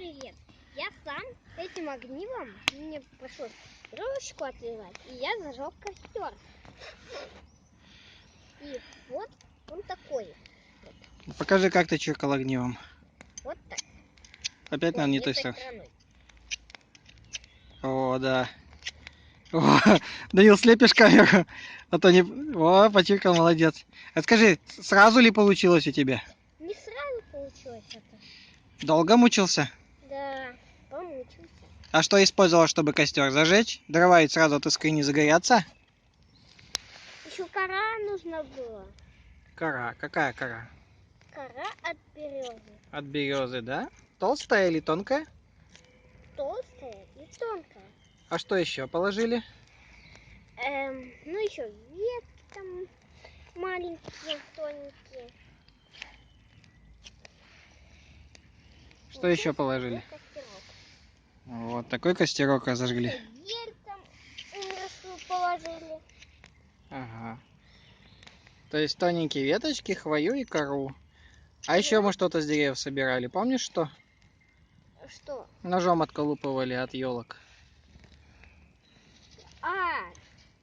привет! Я сам этим огнивом, мне пришлось ручку отливать, и я зажег костер. И вот он такой. Покажи, как ты чиркал огнивом. Вот так. Опять, наверное, не той этой стороны. стороной. О, да. О, Данил, слепишь камеру, а то не... О, почиркал, молодец. А скажи, сразу ли получилось у тебя? Не сразу получилось это. Долго мучился? Да, помучился. А что использовал, чтобы костер зажечь? Дрова ведь сразу от искры не загорятся? Еще кора нужно было. Кора. Какая кора? Кора от березы. От березы, да? Толстая или тонкая? Толстая и тонкая. А что еще положили? Ну еще ветки там маленькие, тоненькие. Что еще положили? Вот такой костерок разожгли. Ель там умершую положили. Ага. То есть тоненькие веточки, хвою и кору. А еще мы что-то с деревьев собирали. Помнишь что? Что? Ножом отколупывали от елок.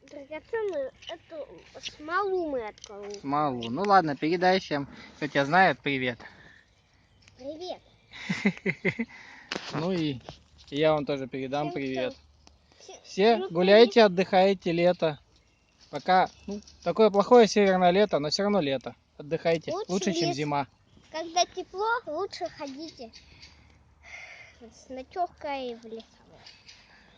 Драгоценную эту смолу мы отколупывали. Смолу. Ну ладно, передай всем, кто тебя знает, привет. Привет. Ну и я вам тоже передам привет. Все Все гуляйте, отдыхайте, лето. Пока, такое плохое северное лето, но все равно лето. Отдыхайте. Лучше, чем зима. Когда тепло, лучше ходите с ночевкой в лес.